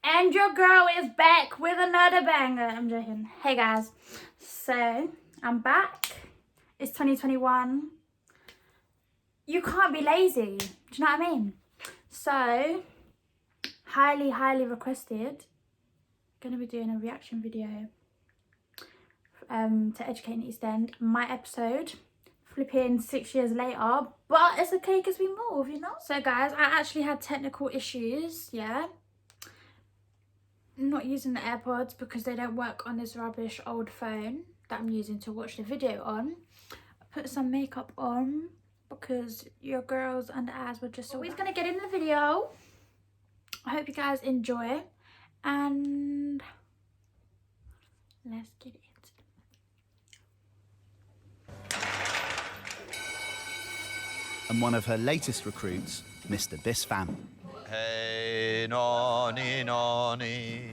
And your girl is back with another banger. I'm joking. Hey guys, so I'm back. It's 2021. You can't be lazy. Do you know what I mean? So, highly requested. Gonna be doing a reaction video to Educate in East End. My episode, flipping 6 years later, but it's okay because we move, you know? So guys, I actually had technical issues, yeah? Not using the AirPods because they don't work on this rubbish old phone that I'm using to watch the video on. I put some makeup on because your girls under eyes were just always gonna get in the video. I hope you guys enjoy and let's get into it. And one of her latest recruits, Mr. Bispham. Hey, nonny, nonny.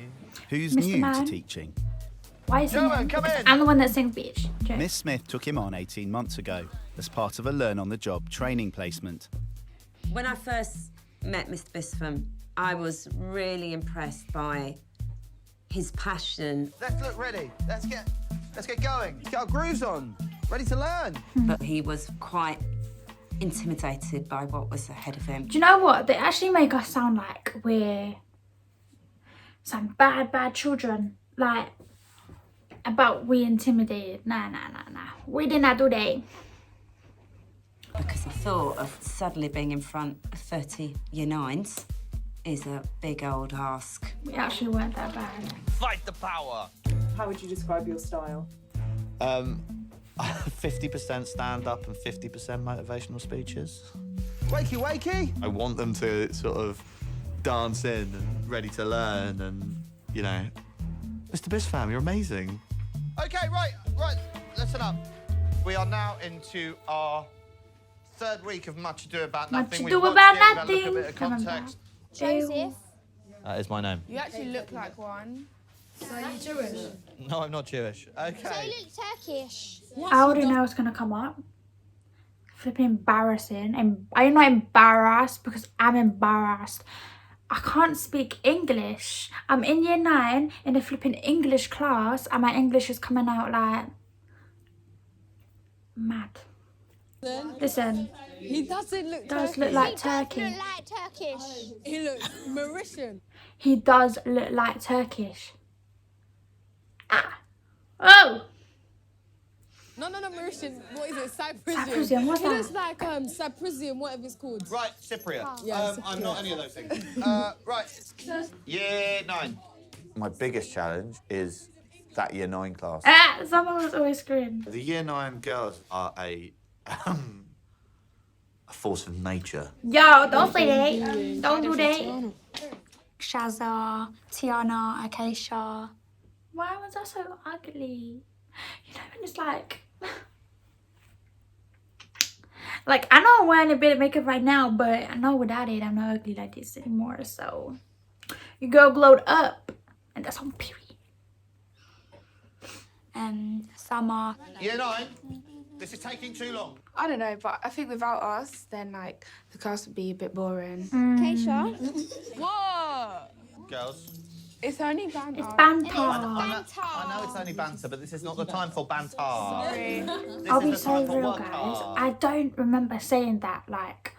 Who's Mr. new Man. to teaching. Why is he Gentlemen, named? come Because in. I'm the one that sings bitch. Joke. Miss Smith took him on 18 months ago as part of a learn-on-the-job training placement. When I first met Mr. Bispham, I was really impressed by his passion, Let's look ready. Let's get going. Get our grooves on. Ready to learn. but he was quite intimidated by what was ahead of him. Do you know what? They actually make us sound like we're some bad children. Like, about we intimidated. Nah. We did not do that. Because the thought of suddenly being in front of 30 year nines is a big old ask. We actually weren't that bad. Fight the power. How would you describe your style? 50% stand-up and 50% motivational speeches. Wakey, wakey. I want them to sort of dance in and ready to learn and, you know, Mr. Bispham, you're amazing. Okay, right. Listen up. We are now into our third week of Much Ado About Nothing. Ado We've About watched it, we've had a Nothing. little bit of Remember. context. Joseph. That is my name. You actually look like one. No, I'm not Jewish. So Okay. you look Turkish. I already know what's gonna come up. Flipping embarrassing. And I'm not embarrassed because I'm embarrassed. I can't speak English. I'm in year 9 in a flipping English class and my English is coming out like mad. Listen, He doesn't look does Turkish. look like He Turkey. does look like Turkish. He looks Mauritian. He does look like Turkish. Ah. Oh! No, Mauritian. What is it? Cypresian. Cypresian, what's He that? looks like Cypresian, whatever it's called. Right, Cypriot. Yeah, I'm Cypriot. not any of those things. Right. Year 9. My biggest challenge is that year 9 class. Ah, someone was always screaming. The year 9 girls are a force of nature. Yo, don't say that. Don't do that. Shazza, Tiana, Acacia. Why was I so ugly? You know, when it's like... Like, I know I'm wearing a bit of makeup right now, but I know without it, I'm not ugly like this anymore, so... Your girl glowed up, and that's on period. Summer. Year 9. This is taking too long. I don't know, but I think without us, then like the class would be a bit boring. Keisha. What? Girls. It's only banter. It's banter. I know it's only banter, but this is not the time for banter. Sorry. This I'll is be the so time for real, work guys. hard. I don't remember saying that. Like,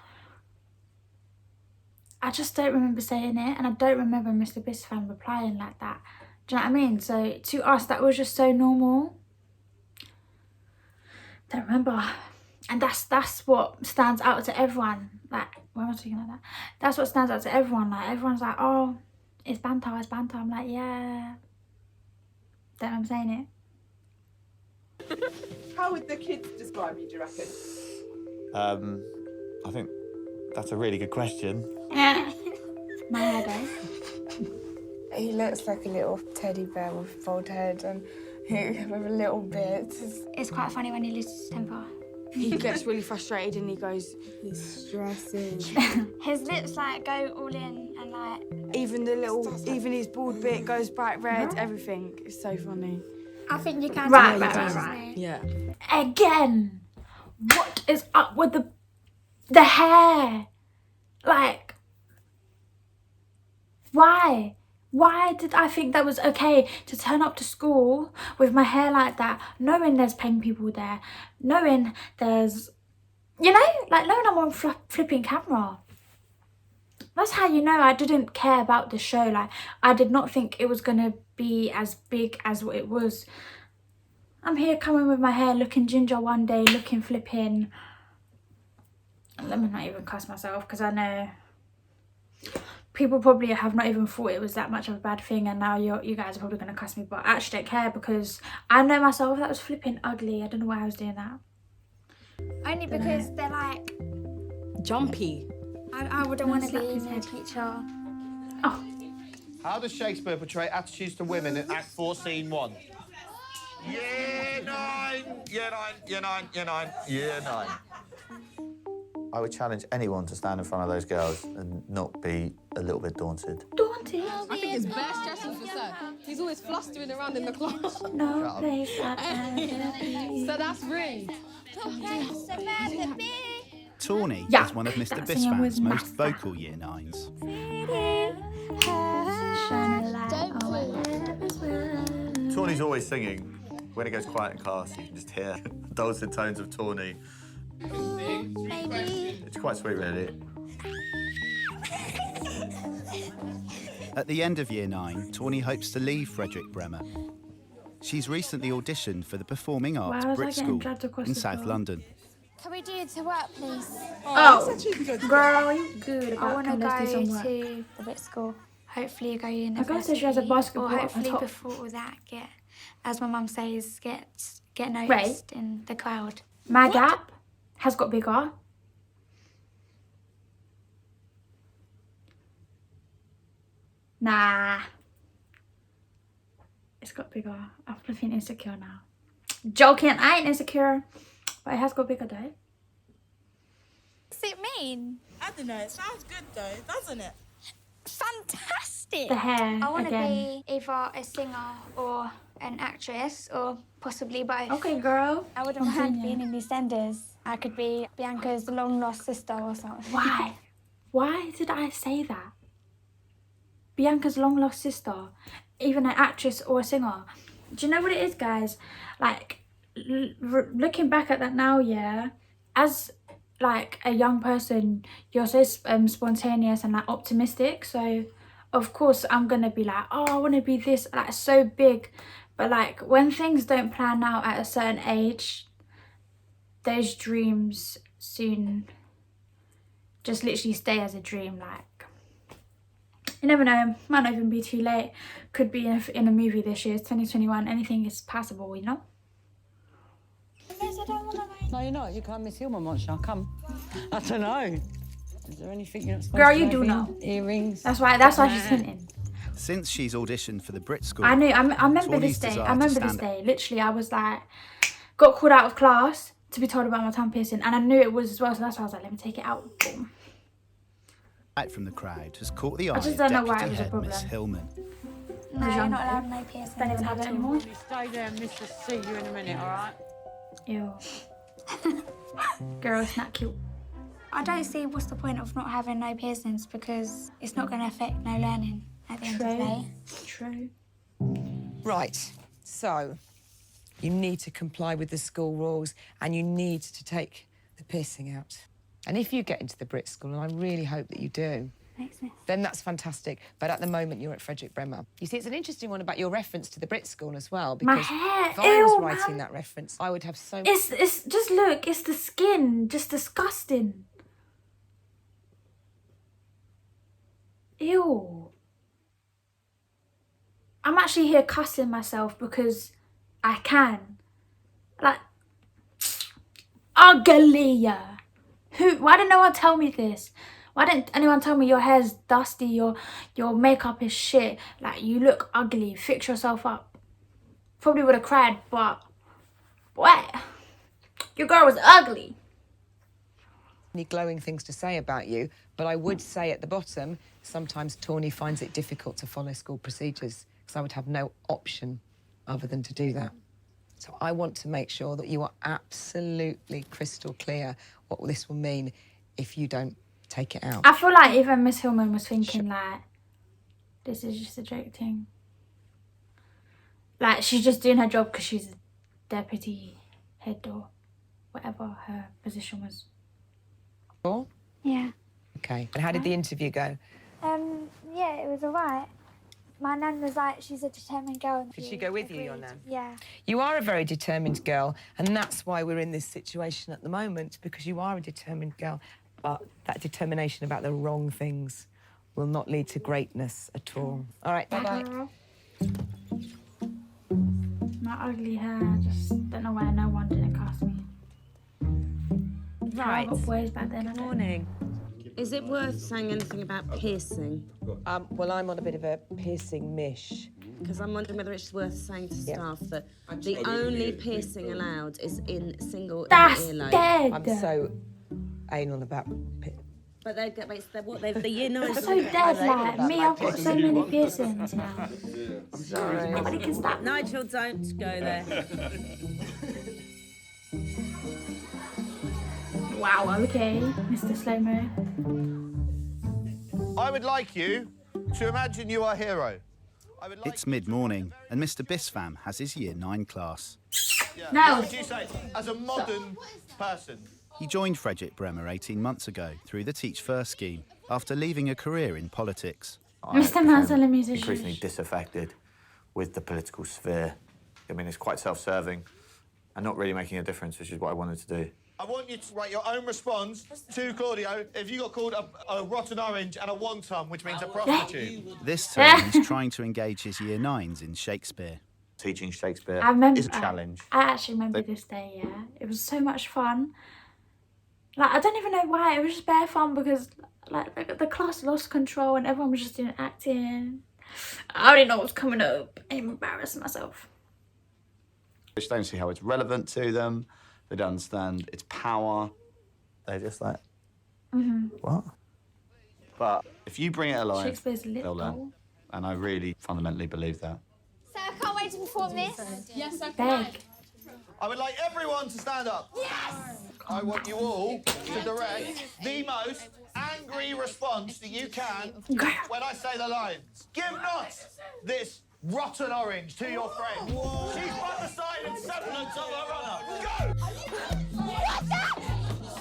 I just don't remember saying it, and I don't remember Mr. Bispham replying like that. Do you know what I mean? So to us, that was just so normal. Don't remember, and that's what stands out to everyone. Like, why am I talking like that? That's what stands out to everyone. Like, everyone's like, oh, it's banter, it's banter. I'm like, yeah. Don't know I'm saying it. How would the kids describe you, do you reckon? I think that's a really good question. My hair does. He looks like a little teddy bear with a bald head and with a little beard. It's quite funny when he loses his temper. He gets really frustrated and he goes, he's stressing. His lips like go all in and like... Even his bald bit goes bright red, everything. It's so funny. I think you can. Right. Yeah. Again, what is up with the hair? Like, why? Why did I think that was okay to turn up to school with my hair like that, knowing there's paying people there, knowing there's, you know, like knowing I'm on flipping camera. That's how you know I didn't care about the show. Like, I did not think it was going to be as big as what it was. I'm here coming with my hair looking ginger one day, looking flipping. Let me not even cuss myself, because I know people probably have not even thought it was that much of a bad thing, and now you guys are probably going to cuss me, but I actually don't care because I know myself. That was flipping ugly. I don't know why I was doing that. Only because they're like, Jumpy. I wouldn't want to be their teacher. Oh, How does Shakespeare portray attitudes to women in Act 4, Scene 1? Year 9, Year 9, Year 9, Year 9, Year 9. I would challenge anyone to stand in front of those girls and not be a little bit daunted. daunted. I think it's bare stressful for Sir. He's always flustering around in the class. No place like that. So that's rude. Tawny Yeah, is one of Mr. that singer was Bispham's most massive. vocal year 9s. Shine a light on my Tawny's always singing. When it goes quiet in class, you can just hear dulcet tones of Tawny. It's quite sweet, really. At the end of year 9, Tawny hopes to leave Frederick Bremer. She's recently auditioned for the Performing Arts Why was I Brit getting School dragged across in the South floor? London. Can we do it to work, please? Oh, girl, you good I about want to let's do go some work. to the Brit School. Hopefully go My university. girl says she has a basketball Or on hopefully top. before all that, get, as my mum says, get noticed Right. in the crowd. My gap has got bigger. Nah. It's got bigger. I'm flipping insecure now. Joking, I ain't insecure. But it has got bigger though. What's it mean? I don't know, it sounds good though, doesn't it? Fantastic! The hair I want to again. be either a singer or an actress, or possibly both. Okay, girl. I wouldn't mind being in EastEnders. I could be Bianca's long-lost sister or something. Why? Why did I say that? Bianca's long-lost sister, even an actress or a singer. Do you know what it is, guys? Like, looking back at that now, yeah, as like a young person, you're so spontaneous and like optimistic. So, of course, I'm gonna be like, oh, I want to be this, like so big. But like, when things don't plan out at a certain age, those dreams soon just literally stay as a dream. Like, you never know, might not even be too late. Could be in a movie this year. It's 2021. Anything is possible, you know. No, you're not. You can't miss Hillman once, I'll come. I don't know. Is there anything you're not supposed Girl, to you have do in? know. Earrings? That's why she's hinting. Since she's auditioned for the Brit School, I knew. I remember Tawny's this day. desire I to remember this stand day. Literally, I was like, got called out of class to be told about my tongue piercing, and I knew it was as well. So that's why I was like, let me take it out. Boom. out from the crowd has caught the eye just of don't know why Deputy it was a Head problem. Miss Hillman. No, you're not allowed no piercings. Don't even have it at all. anymore. You stay there and Mr. see you in a minute, all right? Ew. Girl, it's not cute. I don't see what's the point of not having no piercings, because it's not going to affect no learning at the end of the day. True. Right, so you need to comply with the school rules and you need to take the piercing out. And if you get into the Brit School, and I really hope that you do, Thanks, miss. then that's fantastic. But at the moment, you're at Frederick Bremer. You see, it's an interesting one about your reference to the Brit School as well, My because hair, if I was ew, writing man. that reference, I would have so It's just look, it's the skin, just disgusting. Ew. I'm actually here cussing myself because I can. Like, ugly. Why didn't no one tell me this? Why didn't anyone tell me your hair's dusty, your makeup is shit, like you look ugly, fix yourself up? Probably would have cried, but what? Your girl was ugly. many glowing things to say about you, but I would say at the bottom, sometimes Tawny finds it difficult to follow school procedures, because I would have no option other than to do that. So I want to make sure that you are absolutely crystal clear what this will mean if you don't take it out. I feel like even Miss Hillman was thinking like, This is just a joke thing. Like, she's just doing her job because she's deputy head or whatever her position was. Oh? Yeah. Okay. And how did the interview go? Yeah, it was alright. My nan was like, she's a determined girl. Did she go with you, your nan? Yeah. You are a very determined girl, and that's why we're in this situation at the moment, because you are a determined girl. But that determination about the wrong things will not lead to greatness at all. All right, bye-bye. My ugly hair, I just don't know why no one didn't cast me. I Right. got boys back then. Good morning. Is it worth saying anything about piercing? Well, I'm on a bit of a piercing mish. Because I'm wondering whether it's worth saying to staff that the only piercing allowed is in single That's in the earlobe. dead. I'm so anal about But they're the year 9. That's so dead, like me. I've got so many piercings now. Sorry. Nobody can stop. Nigel, don't go there. Wow. Okay, Mr. Slow-Mo. I would like you to imagine you are a hero. It's mid-morning, and Mr. Bispham has his Year 9 class. No. What would you say as a modern person? He joined Frederick Bremer 18 months ago through the Teach First scheme after leaving a career in politics. Mr. Man's a musician. Increasingly disaffected with the political sphere. I mean, it's quite self-serving and not really making a difference, which is what I wanted to do. I want you to write your own response to Claudio if you got called a rotten orange and a wonton, which means a prostitute. This term, he's trying to engage his Year 9s in Shakespeare. Teaching Shakespeare I remember, is a challenge. I actually remember this day, yeah. It was so much fun. Like, I don't even know why. It was just bare fun because, like, the class lost control and everyone was just doing acting. I already know what's coming up. I'm embarrassing myself. They just don't see how it's relevant to them. They don't understand its power. They're just like, what? But if you bring it alive, Shakespeare's lit, they'll learn. though. And I really fundamentally believe that. So I can't wait to perform this. Yes, I Beg. I would like everyone to stand up. Yes! I want you all to direct the most angry response that you can when I say the lines. Give not this rotten orange to your friend. She's by the side and semblance of a runner. Go! What's that?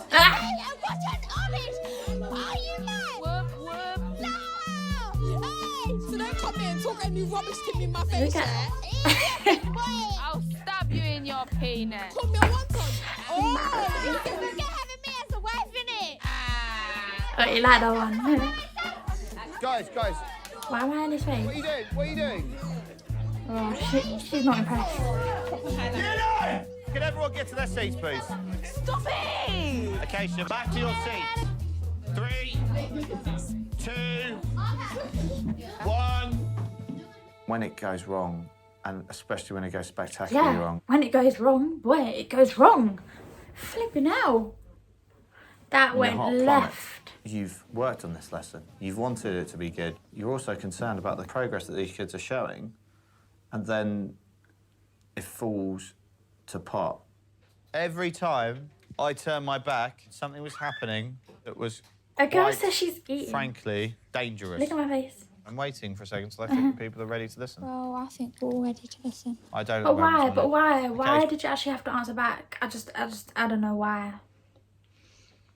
Hey, a rotten orange! Are you mad? Whoop, whoop. No! Hey! So don't come here and talk any rubbish to me in my face, Look yeah? I'll stab you in your penis. Call me a wonton. Oh! You can forget having me as a wife, innit? Oh, you like that one? Guys, Why am I in his face? what are you doing? What are you doing? Oh, she's not impressed. Can everyone get to their seats, please? Stop it! Okay, so back to your seats. 3, 2, 1. When it goes wrong, and especially when it goes spectacularly Yeah, wrong, when it goes wrong, boy, it goes wrong. Flipping hell. That when went you're hot from it, left. you've worked on this lesson. You've wanted it to be good. You're also concerned about the progress that these kids are showing, and then it falls to pot. Every time I turned my back, something was happening that was A girl quite, says she's eating. frankly, dangerous. Look at my face. I'm waiting for a second till I think people are ready to listen. Well, I think we're all ready to listen. I don't. But why? But why? Okay. Why did you actually have to answer back? I don't know why.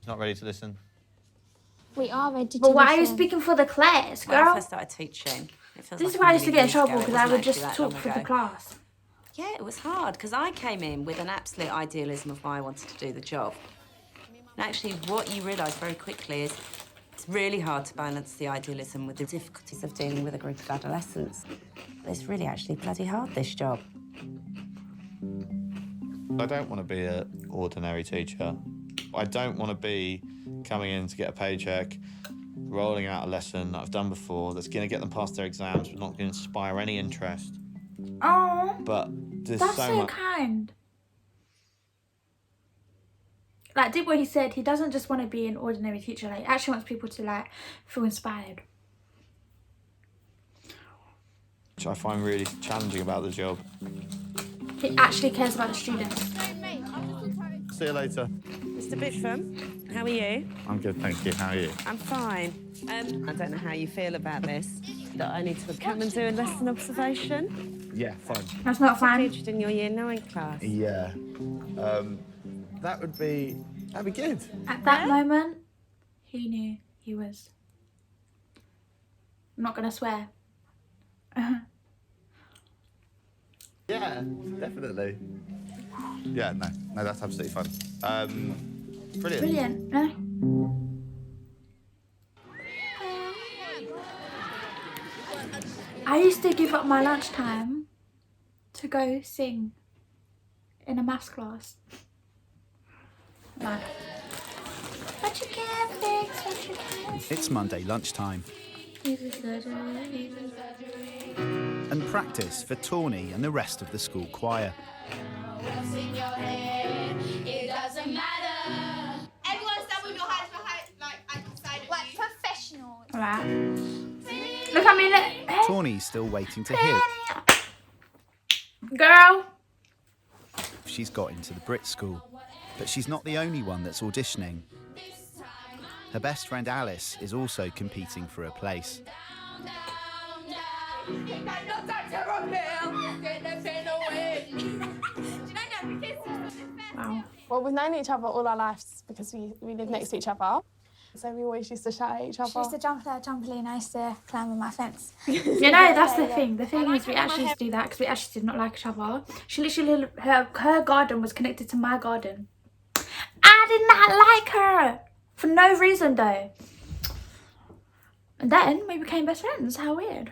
Not ready to listen. We are ready to But why are you listen. speaking for the class, When I girl? first started teaching, it feels This like is why I used to a million get in years trouble ago. because It I wasn't would just actually that talk long for the ago. class. Yeah, it was hard because I came in with an absolute idealism of why I wanted to do the job. And actually, what you realise very quickly is it's really hard to balance the idealism with the difficulties of dealing with a group of adolescents. It's really actually bloody hard, this job. I don't want to be an ordinary teacher. I don't want to be coming in to get a paycheck, rolling out a lesson that I've done before that's going to get them past their exams but not going to inspire any interest. Oh, But there's that's so so much. kind. Like, did what he said. He doesn't just want to be an ordinary teacher. Like, he actually wants people to, like, feel inspired. Which I find really challenging about the job. He actually cares about the students. See you later. Mr. Bispham, how are you? I'm good, thank you. How are you? I'm fine. I don't know how you feel about this, that I need to come and do a lesson observation? Yeah, fine. That's not fun. Featured in your Year 9 class. Yeah. That'd be good. At that moment, he knew he was. I'm not gonna swear. Yeah, definitely. Yeah, no, that's absolutely fun. Brilliant. Brilliant. No? I used to give up my lunchtime to go sing in a maths class. No. But you can't fix what you can't. It's Monday lunchtime. And practice for Tawny and the rest of the school choir. What's in your head? It doesn't matter. Everyone stand with your hands behind, like at the side. Like professionals. Right. Look at me, look. Hey. Tawny's still waiting to hear Girl. if she's got into the Brit school. But she's not the only one that's auditioning. Her best friend Alice is also competing for a place. Wow. Well, we've known each other all our lives because we live next to each other. So we always used to shout at each other. She used to jump off the trampoline, I used to climb on my fence. You know, that's the thing. The thing is, we actually used to do that because we actually did not like each other. She literally, her garden was connected to my garden. I did not like her. For no reason, though. And then we became best friends. How weird.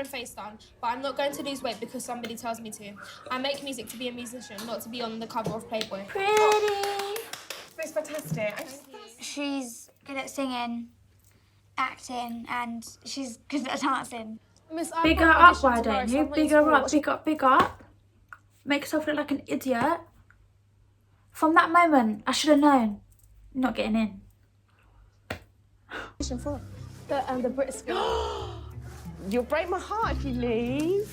Face done, but I'm not going to lose weight because somebody tells me to. I make music to be a musician, not to be on the cover of Playboy. Pretty. It's fantastic. She's good at singing, acting, and she's good at dancing. Big her up, why don't you? Big her up, big up, big up. Make yourself look like an idiot. From that moment, I should have known. I'm not getting in. The Brit school. You'll break my heart if you leave.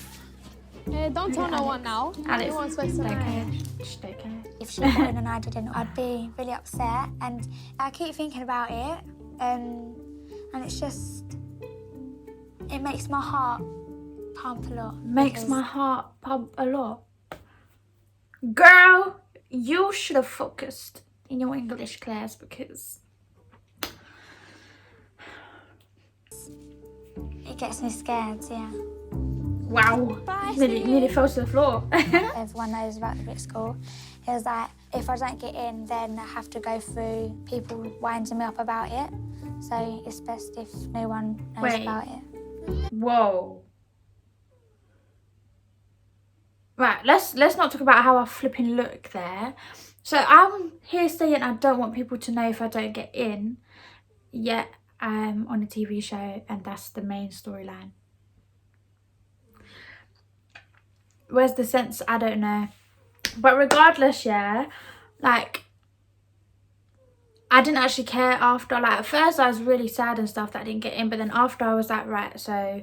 Don't tell no one now. Alex, No one's supposed to stay know. okay. Stay okay. If she won and I didn't, I'd be really upset. And I keep thinking about it, and it's just, it makes my heart pump a lot. Makes my heart pump a lot. Girl, you should have focused in your English class because it gets me scared, yeah. wow, nearly fell to the floor. Everyone knows about the Brit school. It was like, if I don't get in, then I have to go through people winding me up about it. So it's best if no one knows about it. Whoa. Right, let's not talk about how I flipping look there. So I'm here saying I don't want people to know if I don't get in, yet I'm on a TV show and that's the main storyline. Where's the sense? I don't know. But regardless, yeah, like, I didn't actually care after. Like, at first I was really sad and stuff that I didn't get in, but then after I was like, right, so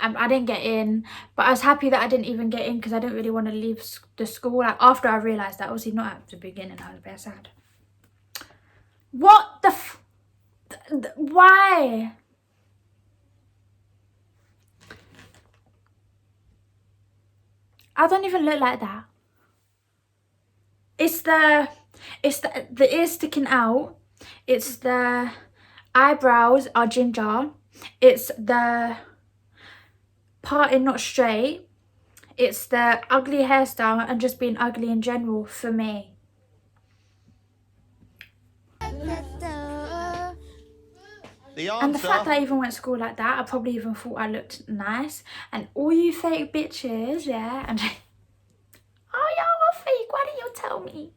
I didn't get in, but I was happy that I didn't even get in because I didn't really want to leave the school. Like, after I realised that, obviously not at the beginning, I was very sad. What the why? I don't even look like that. It's the ears sticking out. It's the eyebrows are ginger. It's the parting not straight. It's the ugly hairstyle and just being ugly in general for me. And the fact that I even went to school like that, I probably even thought I looked nice. And all you fake bitches, yeah, and oh, y'all were fake, why didn't you tell me?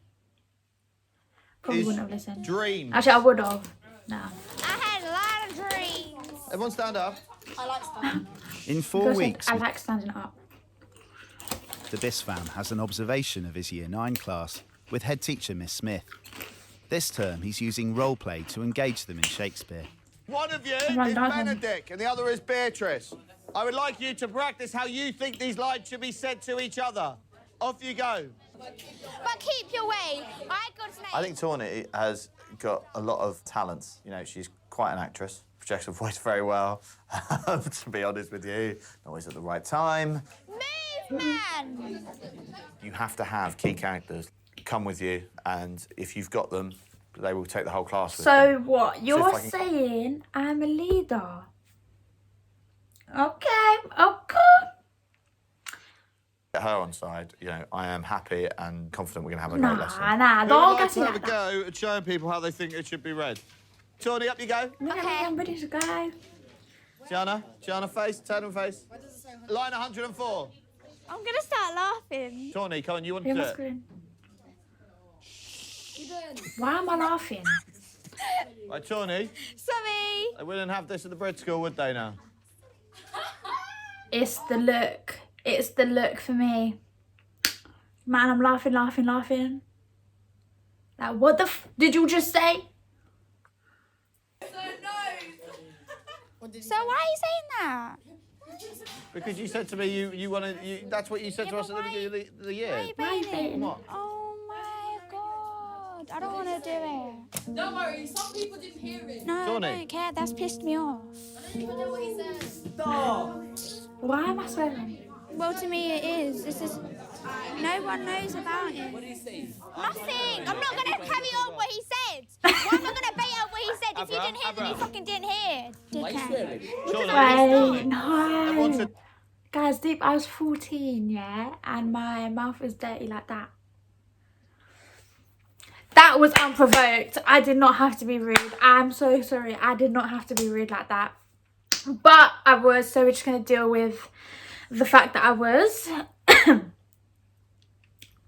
Probably wouldn't have listened. Dreams. Actually, I would have. No. I had a lot of dreams. Everyone stand up. I like stuff. In 4 weeks, I like standing up. the Bispham has an observation of his Year 9 class with head teacher Miss Smith. This term, he's using role play to engage them in Shakespeare. One of you is Benedict and the other is Beatrice. I would like you to practice how you think these lines should be said to each other. Off you go. But keep your way. I got to I think Tawny has got a lot of talents. You know, she's quite an actress. projects her voice very well, to be honest with you. Not always at the right time. Move, man! You have to have key characters come with you, and if you've got them, they will take the whole class with them. So what? You're saying I'm a leader? Okay, okay. Get her on side, you know, I am happy and confident we're going to have a great lesson. Nah, don't get to have a like that. go at showing people how they think it should be read. Tawny, up you go. Okay, I'm ready to go. Gianna, face, turn and face. Line 104. I'm gonna start laughing. Tawny, come on, you want to do it? Why am I laughing? Right, Tawny. Sorry. They wouldn't have this at the Brit School, would they now? It's the look. It's the look for me. Man, I'm laughing. Like, what the did you just say? So why are you saying that? Because you said to me you want to. That's what you said to us at the beginning of the year. Why are you baiting? What? Oh my god. I don't want to do it. Don't worry, some people didn't hear it. No, Tawny. I don't care. That's pissed me off. I don't even know what he said. Why am I swearing? Well, to me it is. This is... No one knows about it. What did he say? Nothing. I'm not going to carry on what he said. Why am I going to bait out what he said? If you didn't hear, then you fucking didn't hear. Dickhead. Wait, no. Guys, deep, I was 14, yeah? And my mouth was dirty like that. That was unprovoked. I did not have to be rude. I'm so sorry. I did not have to be rude like that. But I was, so we're just going to deal with the fact that I was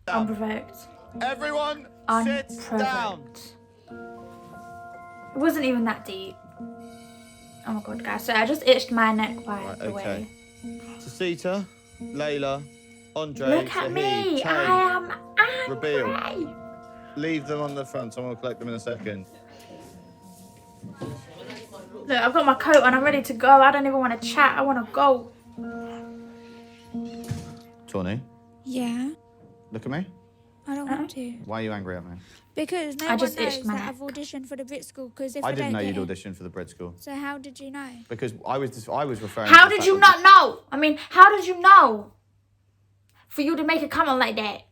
unprovoked. Everyone, sit down. It wasn't even that deep. Oh my god, guys. So I just itched my neck by the way. Tasita, Layla, Andre, Look at me. I am angry. Reveal. Leave them on the front. Someone will collect them in a second. Look, I've got my coat on. I'm ready to go. I don't even want to chat. I want to go. Tawny, Yeah, look at me. I don't want to. Why are you angry at me? Because no one knows that I've auditioned for the Brit School. Because if I didn't know don't you'd get audition for the Brit School. So how did you know? Because I was referring. How to the did fact you that- not know? I mean, how did you know? For you to make a comment like that.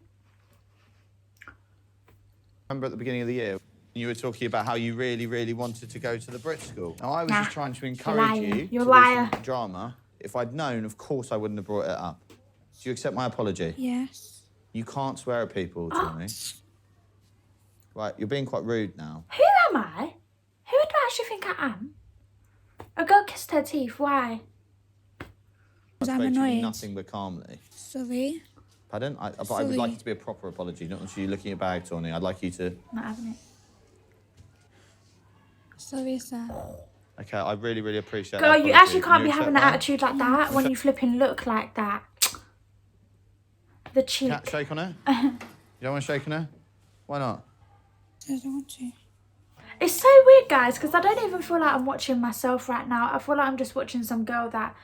Remember at the beginning of the year, you were talking about how you really, really wanted to go to the Brit School. Now I was just trying to encourage you. You're a to liar. do some drama. If I'd known, of course I wouldn't have brought it up. Do you accept my apology? Yes. You can't swear at people, Tawny. Right, you're being quite rude now. Who am I? Who do I actually think I am? A girl kissed her teeth. Why? Because I'm spoke to you annoyed. nothing but calmly. Sorry. Pardon? But I would like it to be a proper apology, not just you looking at bag, Tawny. I'd like you to... Not having it. Sorry, sir. Okay, I really, really appreciate Girl, that you apology. actually can't be You having an accept attitude like that when you flipping look like that. The cheek. that? Shake on her? You don't want to shake on her? Why not? I don't want to. It's so weird, guys, because I don't even feel like I'm watching myself right now. I feel like I'm just watching some girl that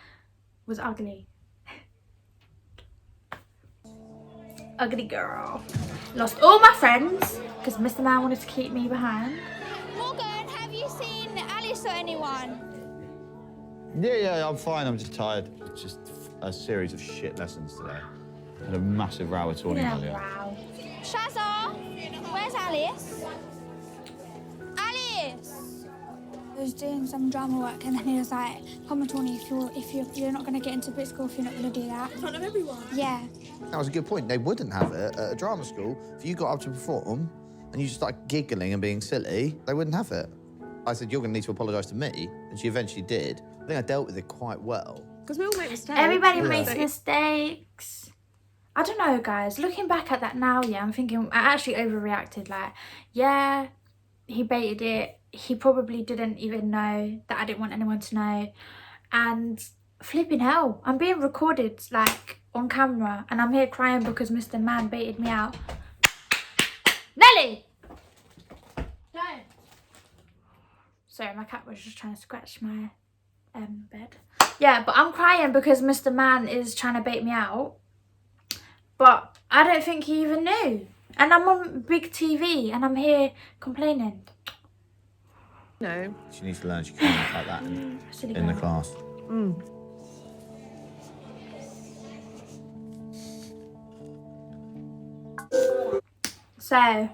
was ugly. Ugly girl. Lost all my friends because Mr. Man wanted to keep me behind. Morgan, have you seen Alice or anyone? Yeah, I'm fine. I'm just tired. It's just a series of shit lessons today. Had a massive row with Tawny earlier. Wow. Shazza, where's Alice? Alice! I was doing some drama work and then he was like, come on, Tawny, if you're not going to get into Brit School if you're not going to do that. In front of everyone? Yeah. That was a good point. They wouldn't have it at a drama school. If you got up to perform and you just started giggling and being silly, they wouldn't have it. I said, you're going to need to apologise to me, and she eventually did. I think I dealt with it quite well. Because we all make mistakes. Everybody makes mistakes. I don't know, guys. Looking back at that now, yeah, I'm thinking I actually overreacted. Like, yeah, he baited it. He probably didn't even know that I didn't want anyone to know. And flipping hell, I'm being recorded, like, on camera. And I'm here crying because Mr. Man baited me out. Nelly! Don't. Sorry, my cat was just trying to scratch my bed. Yeah, but I'm crying because Mr. Man is trying to bait me out. But I don't think he even knew. And I'm on big TV and I'm here complaining. No. She needs to learn she can't act like that in the class. So,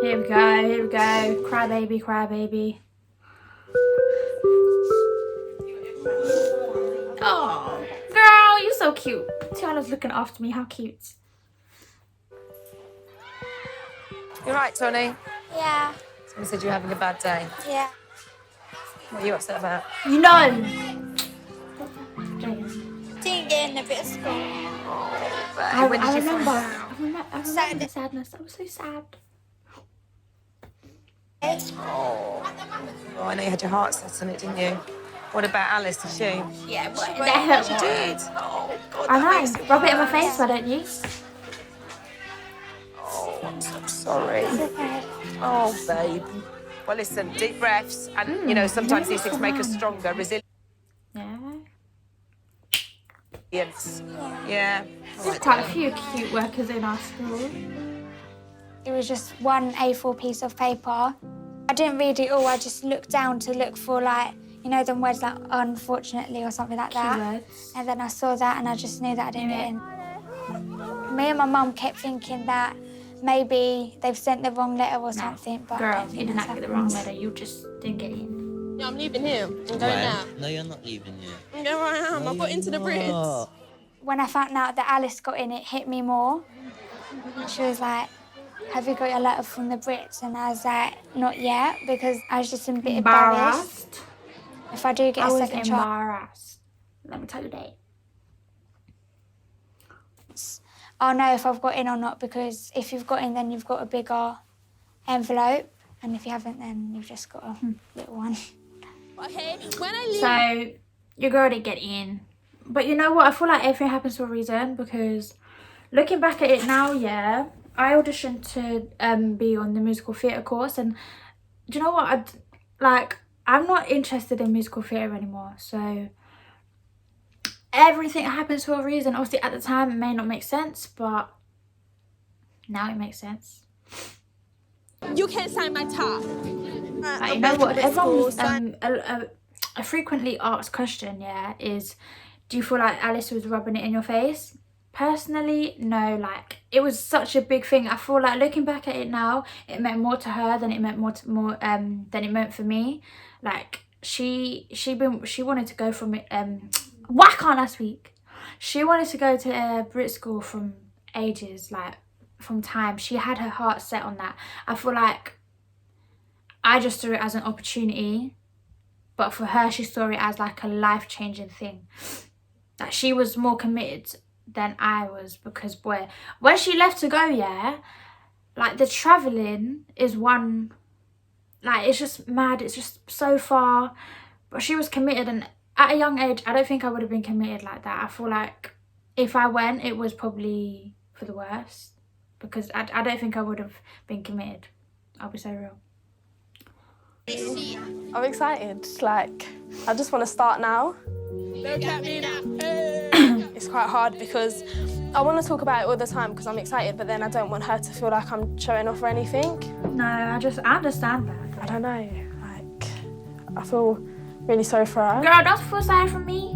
here we go. Cry baby. Oh, girl, you're so cute. Tiana's looking after me, how cute. You right, Tawny? Yeah. Someone said you were having a bad day. Yeah. What are you upset about? You know. Didn't get in a bit of school. I remember the sadness. I was so sad. Oh, I know you had your heart set on it, didn't you? What about Alice, did she? Yeah, but That hurt. She did. Oh, God, I that know. makes it Rub it in my worse. face, why don't you? Oh, I'm so sorry. it's okay. Oh, babe. Well, listen, deep breaths, and, you know, sometimes these things make us stronger, resilient. Yeah. Yeah. There's quite a few cute workers in our school. It was just one A4 piece of paper. I didn't read it all, I just looked down to look for, like, you know, them words like unfortunately or something like that. Keywords. And then I saw that and I just knew that I didn't get in. Me and my mum kept thinking that maybe they've sent the wrong letter or something, but Girl, you did not get the wrong letter, you just didn't get in. Yeah, I'm leaving here. I'm going now. No, you're not leaving here. Yeah, I am. I got into the Brits. When I found out that Alice got in, it hit me more. She was like, have you got your letter from the Brits? And I was like, not yet, because I was just a bit embarrassed. If I do get a second chance. embarrassed. Let me tell you that. I'll know if I've got in or not, because if you've got in, then you've got a bigger envelope. And if you haven't, then you've just got a little one. Okay, when I leave... So, you're going to get in. But you know what? I feel like everything happens for a reason, because looking back at it now, yeah, I auditioned to be on the musical theatre course, and do you know what? I'm not interested in musical theatre anymore, so everything happens for a reason. Obviously, at the time, it may not make sense, but now it makes sense. You can't sign my top. You know what? Everyone's a frequently asked question, yeah, is do you feel like Alice was rubbing it in your face? Personally, no. Like, it was such a big thing. I feel like looking back at it now, it meant more to her than it meant than it meant for me. Like, she wanted to go from it. Why can't I speak? She wanted to go to Brit school from ages, like from time. She had her heart set on that. I feel like I just saw it as an opportunity, but for her, she saw it as like a life-changing thing. That she was more committed than I was, because boy, when she left to go, yeah, like the traveling is one, like it's just mad, it's just so far, but she was committed, and at a young age I don't think I would have been committed like that. I feel like if I went, it was probably for the worst, because I don't think I would have been committed. I'll be so real. I'm excited, like, I just want to start now. Look at me now. It's quite hard because I want to talk about it all the time because I'm excited, but then I don't want her to feel like I'm showing off or anything. No, I understand that. I don't know, like, I feel really sorry for her. Girl, don't feel sorry for me.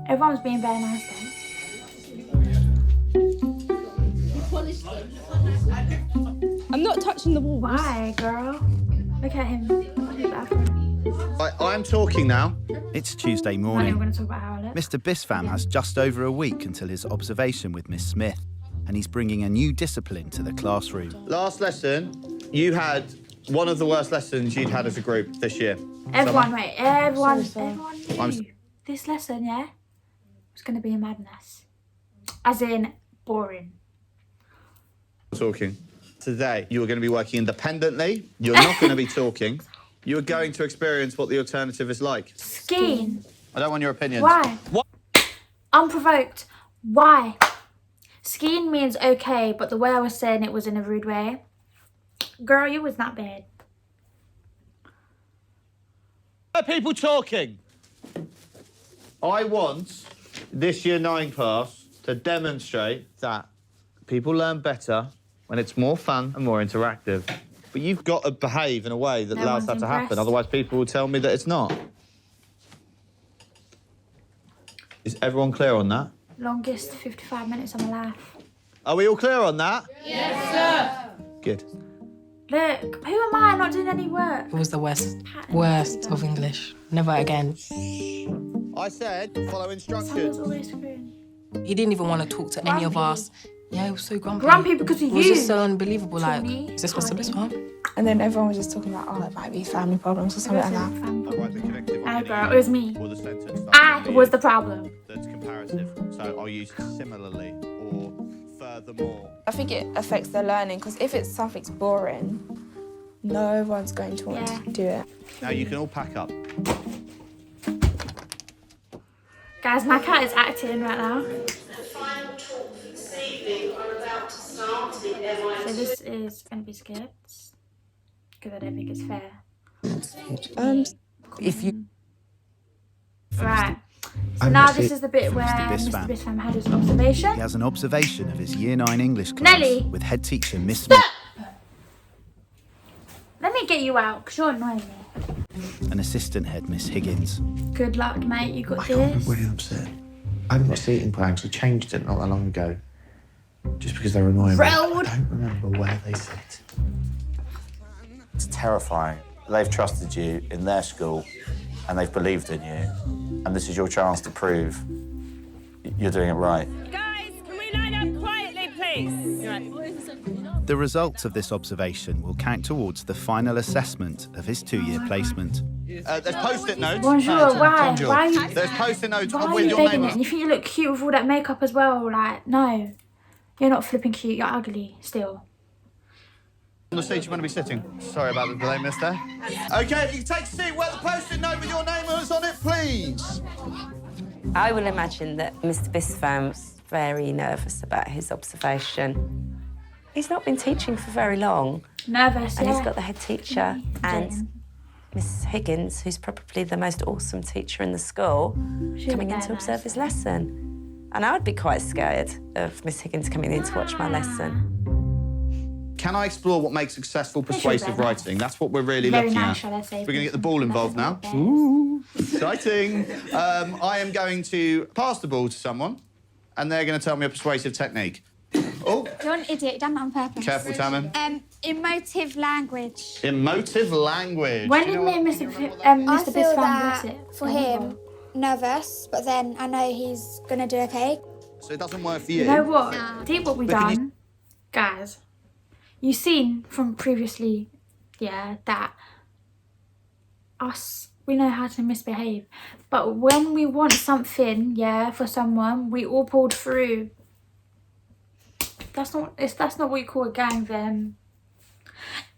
Everyone's being very nice though. I'm not touching the wall. Why, girl? Look at him. I'm talking now. It's Tuesday morning. I'm going to talk about how I look. Mr. Bispham has just over a week until his observation with Miss Smith, and he's bringing a new discipline to the classroom. Last lesson, you had one of the worst lessons you'd had as a group this year. Everyone knew. This lesson, yeah, was going to be a madness. As in, boring. Talking. Today, you are going to be working independently. You're not going to be talking. You're going to experience what the alternative is like. Skiing. I don't want your opinions. Why? What? Unprovoked. Why? Skiing means okay, but the way I was saying it was in a rude way. Girl, you was not bad. People talking. I want this year 9 class to demonstrate that People learn better when it's more fun and more interactive. But you've got to behave in a way that allows that to happen. Otherwise, people will tell me that it's not. Is everyone clear on that? Longest 55 minutes of my life. Are we all clear on that? Yes, sir. Good. Look, who am I not doing any work? It was the worst of English. Never again. I said follow Someone's instructions. always screwing. He didn't even want to talk to any of us. Yeah, he was so grumpy. Grumpy because of It was you. just so unbelievable. Like, Tawny, is this what's the best one? And then everyone was just talking about, oh, it might be family problems or something like that. I write the connective Hey girl, it was me. or the sentence. I was the problem. That's comparative. So I'll use similarly or furthermore. I think it affects their learning because if it's something's boring, no one's going to want to do it. Now you can all pack up. Guys, my cat is acting right now. So this is going to be skips because I don't think it's fair. If you... Right. So now this is the bit where Mr. Mr. Bispham had his observation. He has an observation of his Year 9 English class Nelly. with head teacher Miss Smith Let me get you out because you're annoying me. and assistant head Miss Higgins. Good luck, mate. You got My God, I'm this. really upset. I haven't got seating plans. We changed it not that long ago. Just because they're annoying me. I Road. don't remember where they sit. It's terrifying. They've trusted you in their school and they've believed in you. And this is your chance to prove you're doing it right. Guys, can we line up quietly, please? The results of this observation will count towards the final assessment of his 2-year placement. There's post-it notes. Bonjour, why? Bonjour. Why are you, There's post-it notes why are with you your begging name it? on. You think you look cute with all that makeup as well? Like, no. You're not flipping cute. You're ugly still. On the seat you want to be sitting. Sorry about the delay, mister. OK, if you can take a seat where the post-it note with your name is on it, please. I will imagine that Mr. Bistham's very nervous about his observation. He's not been teaching for very long. Nervous, And yeah. he's got the head teacher and Miss Higgins, who's probably the most awesome teacher in the school, coming in to observe his lesson. And I would be quite scared of Miss Higgins coming in to watch my lesson. Can I explore what makes successful persuasive very writing? That's what we're really Very looking nice, at. shall I say. We're going to get the ball involved now. Ooh, exciting. I am going to pass the ball to someone, and they're going to tell me a persuasive technique. Oh, You're an idiot. You've done that on purpose. careful, Tammin. Emotive language. Emotive language. When Do you did know me what- and Mr. I Mr. feel Bispham that bless it? for him, nervous, but then I know he's gonna do okay. So it doesn't work for you? You know what? See what we But can you- done? Guys, you've seen from previously, yeah, that us, we know how to misbehave. But when we want something, yeah, for someone, we all pulled through. That's not what you call a gang then.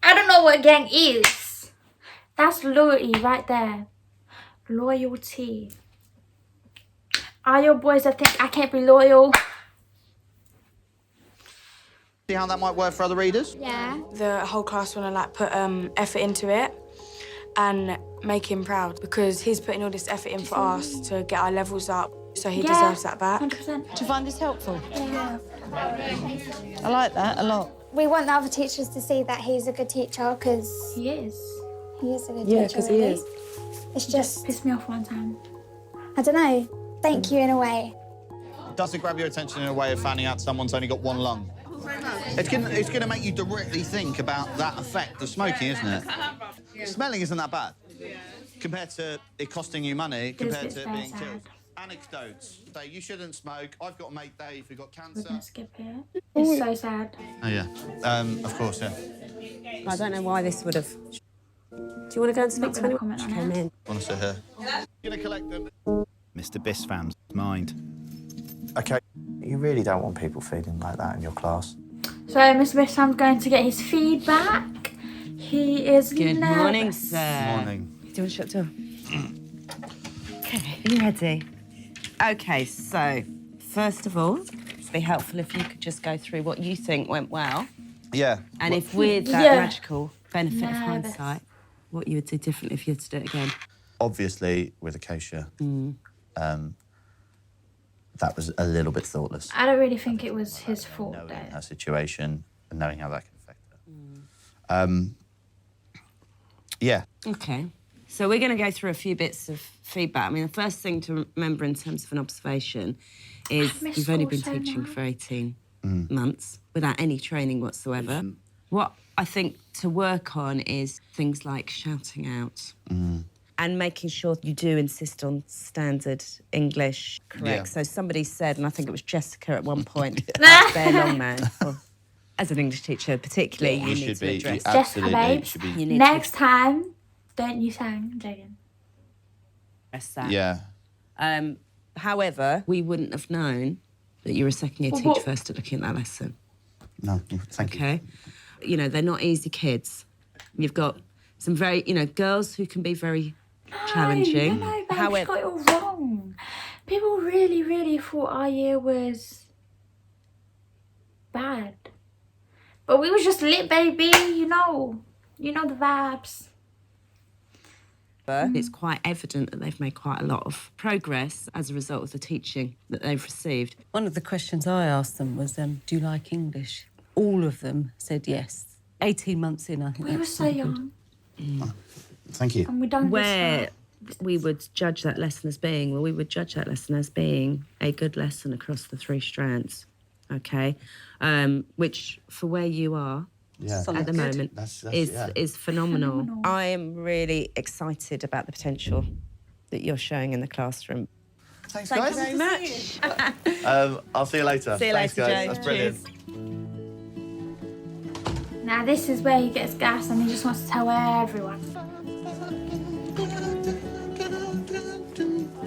I don't know what a gang is. That's loyalty right there. Loyalty. Are your boys that think I can't be loyal? See how that might work for other readers? Yeah. The whole class want to like put effort into it and make him proud because he's putting all this effort in for us to get our levels up, so he deserves that back. 100%. Do you find this helpful? Yeah. I like that a lot. We want the other teachers to see that he's a good teacher because he is. He is a good Yeah, teacher. 'cause he really. is. It's just pissed me off one time. I don't know. Thank you in a way. Does it grab your attention in a way of finding out someone's only got one lung? It's gonna make you directly think about that effect of smoking, isn't it? Smelling isn't that bad. Compared to it costing you money, compared to it being killed. Anecdotes. Say, you shouldn't smoke. I've got a mate Dave who got We're cancer. gonna skip here. It's so sad. Oh, yeah. Of course, yeah. I don't know why this would have... Do you want to go and speak to anyone? She came in. Want to sit here? Gonna collect them. Mr. Bispham's mind. OK, you really don't want people feeling like that in your class. So Mr. Bistham's going to get his feedback. He is Good nervous. morning, sir. Morning. Do you want to shut the door? Okay, are you ready? Okay, so, first of all, it'd be helpful if you could just go through what you think went well. Yeah. And if with that magical benefit of hindsight, what you would do differently if you had to do it again. Obviously, with Acacia, that was a little bit thoughtless. I don't really think it was his fault, though. Knowing her situation and knowing how that can affect her. Yeah. Okay. So we're going to go through a few bits of feedback. I mean, the first thing to remember in terms of an observation is you've only been teaching for 18 months without any training whatsoever. What I think to work on is things like shouting out and making sure you do insist on standard English correct. Yeah. So somebody said, and I think it was Jessica at one point, that's their long man. Well, as an English teacher particularly, you need to address Jessica, babes, next time, don't you sang, Jagan. That. Yeah. However, we wouldn't have known that you were a second-year teacher first at looking at that lesson. No, thank you. Okay? You know, they're not easy kids. You've got some very, you know, girls who can be very challenging. No, babe, you got it all wrong. People really, really thought our year was bad. But we was just lit, baby, you know. You know the vibes. It's quite evident that they've made quite a lot of progress as a result of the teaching that they've received. One of the questions I asked them was, do you like English? All of them said yes. 18 months in, I think. We were so young. Thank you. And we done Where we would judge that lesson as being, well, we would judge that lesson as being a good lesson across the 3 strands, okay? Which, for where you are at the moment, is phenomenal. I am really excited about the potential that you're showing in the classroom. Thanks, Thank guys. you very much. I'll see you later. See you Thanks, later, guys. Joe. That's brilliant. Now this is where he gets gas and he just wants to tell everyone.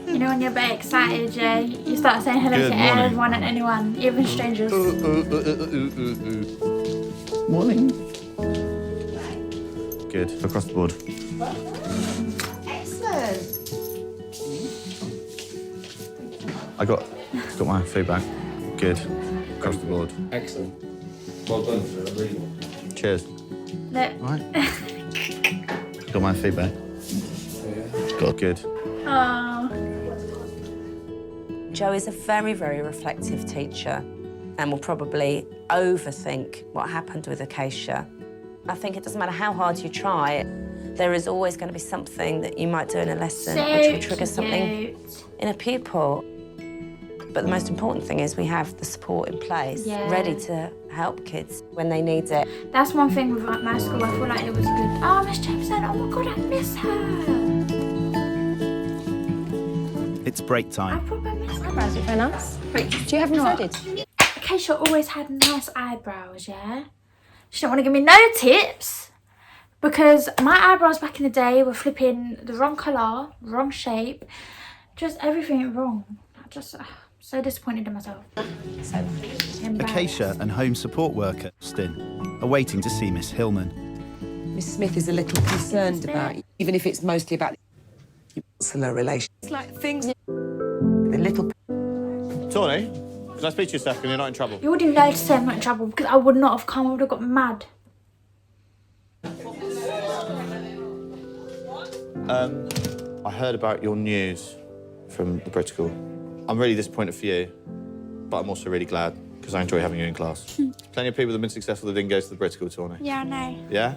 You know when you're very excited, Jay, you start saying hello Good to morning. everyone and anyone, even strangers. Morning. Good. Across the board. Excellent. I got my feedback. Good. Across the board. Excellent. Well done. Really well. Cheers. Look. Right. Got my feedback. Got good. Oh. Joe is a very, very reflective teacher and will probably overthink what happened with Acacia. I think it doesn't matter how hard you try, there is always going to be something that you might do in a lesson which will trigger something in a pupil. But the most important thing is we have the support in place, ready to help kids when they need it. That's one thing with like, my school, I feel like it was good. Oh, Miss Jameson, oh my God, I miss her. It's break time. Eyebrows are very nice. Wait, do you have them threaded? Acacia always had nice eyebrows, yeah? She didn't want to give me no tips because my eyebrows back in the day were flipping the wrong colour, wrong shape, just everything wrong. I just so disappointed in myself. So embarrassed. Acacia and home support worker, Stin, are waiting to see Miss Hillman. Miss Smith is a little concerned about you, even if it's mostly about your consular relations. It's like things... The little... Tawny, can I speak to you a second? You're not in trouble. You wouldn't know to say I'm not in trouble because I would not have come. I would have got mad. I heard about your news from the Brit School. I'm really disappointed for you, but I'm also really glad because I enjoy having you in class. Plenty of people that have been successful that didn't go to the Brit School, Tawny. Yeah, I know. Yeah?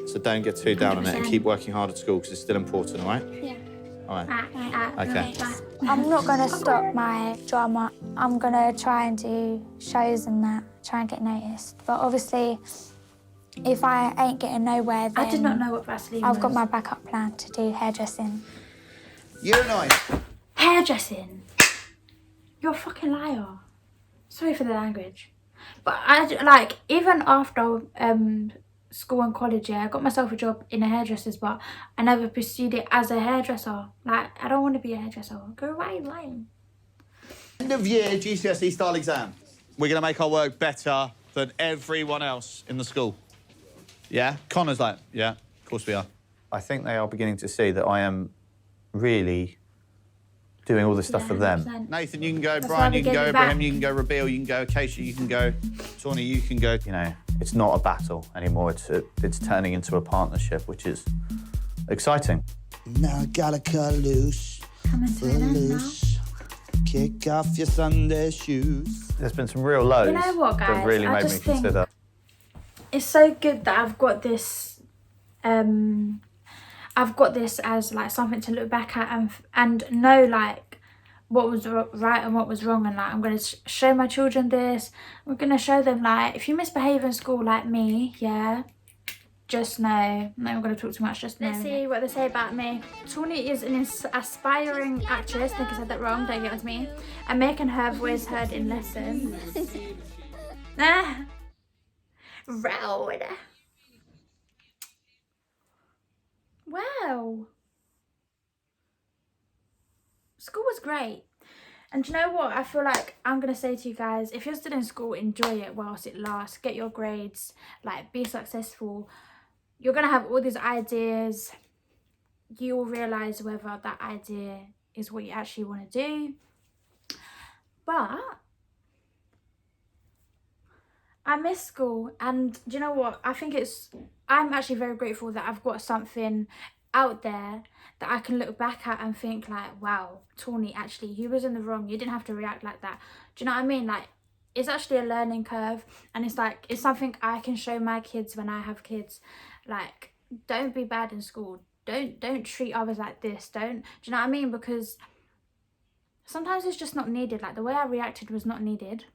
So don't get too down on it and keep working hard at school because it's still important, all right? Yeah. All right. Okay. I'm not going to stop my drama. I'm going to try and do shows and that, try and get noticed. But obviously, if I ain't getting nowhere, then I did not know what Vaseline I've got was. my backup plan to do hairdressing. You're nice. Hairdressing? You're a fucking liar. Sorry for the language. But I, like, even after school and college, yeah, I got myself a job in a hairdresser's, but I never pursued it as a hairdresser. Like, I don't want to be a hairdresser. Go away, lying. End of year GCSE style exam. We're going to make our work better than everyone else in the school. Yeah? Connor's like, yeah, of course we are. I think they are beginning to see that I am really doing all this stuff for them. Nathan, you can go. That's why Brian, we you can gave go. you back. Ibrahim, you can go. Rabil, you can go. Acacia, you can go. Tawny, you can go. You know, it's not a battle anymore. It's turning into a partnership, which is exciting. Now I gotta cut loose. Coming to an end now. Kick off your Sunday shoes. There's been some real lows. You know what, guys? That really I made me just think consider. it's so good that I've got this as like something to look back at and know like what was right and what was wrong, and like I'm going to show my children this. I'm going to show them like if you misbehave in school like me, yeah, just know. I'm not going to talk too much, just know. Let's see what they say about me. Tawny is an aspiring actress. I think I said that wrong, don't get with me. And making her voice heard in lessons. Road. Wow. School was great. And do you know what? I feel like I'm going to say to you guys, if you're still in school, enjoy it whilst it lasts. Get your grades, like be successful. You're going to have all these ideas. You will realise whether that idea is what you actually want to do. But I miss school, and do you know what? I'm actually very grateful that I've got something out there that I can look back at and think like, wow, Tawny, actually you was in the wrong. You didn't have to react like that. Do you know what I mean? Like, it's actually a learning curve, and it's like, it's something I can show my kids when I have kids. Like, don't be bad in school. Don't treat others like this. Do you know what I mean? Because sometimes it's just not needed. Like, the way I reacted was not needed.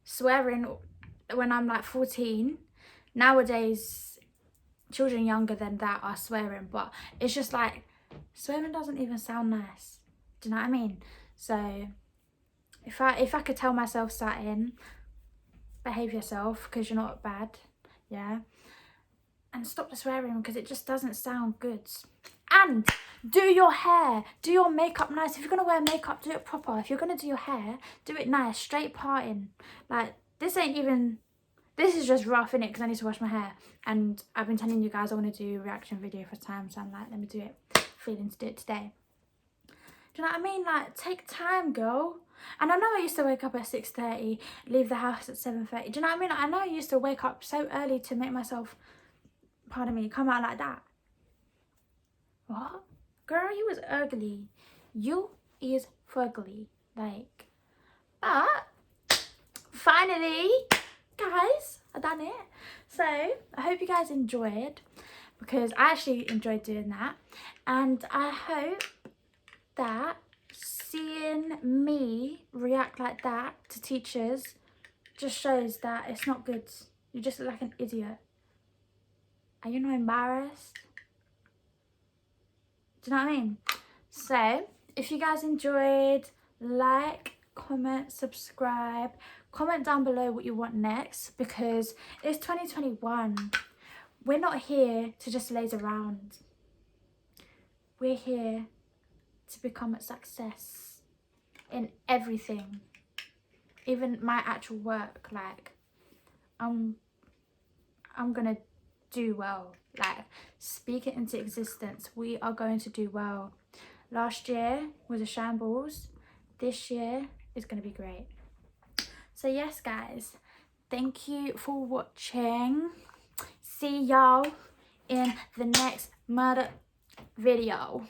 Swearing when I'm like 14, nowadays children younger than that are swearing, but it's just like, swearing doesn't even sound nice. Do you know what I mean? So if I could tell myself starting, behave yourself because you're not bad, yeah, and stop the swearing because it just doesn't sound good. And do your hair, do your makeup nice. If you're gonna wear makeup, do it proper. If you're gonna do your hair, do it nice, straight parting. Like, this is just rough, innit? Because I need to wash my hair, and I've been telling you guys I want to do a reaction video for time, so I'm like, let me do it. Feeling to do it today. Do you know what I mean? Like, take time, girl. And I know I used to wake up at 6:30, leave the house at 7:30. Do you know what I mean? I know I used to wake up so early to make myself, pardon me, come out like that. What? Girl, you was ugly. You is fugly. Like, but finally, guys, I done it. So I hope you guys enjoyed, because I actually enjoyed doing that, and I hope that seeing me react like that to teachers just shows that it's not good. You just look like an idiot. Are you not embarrassed? Do you know what I mean? So if you guys enjoyed, like, comment, subscribe, comment down below what you want next, because it's 2021. We're not here to just laze around. We're here to become a success in everything, even my actual work. Like, I'm gonna do well. Like, speak it into existence. We are going to do well. Last year was a shambles. This year is going to be great. So yes, guys, thank you for watching. See y'all in the next murder video.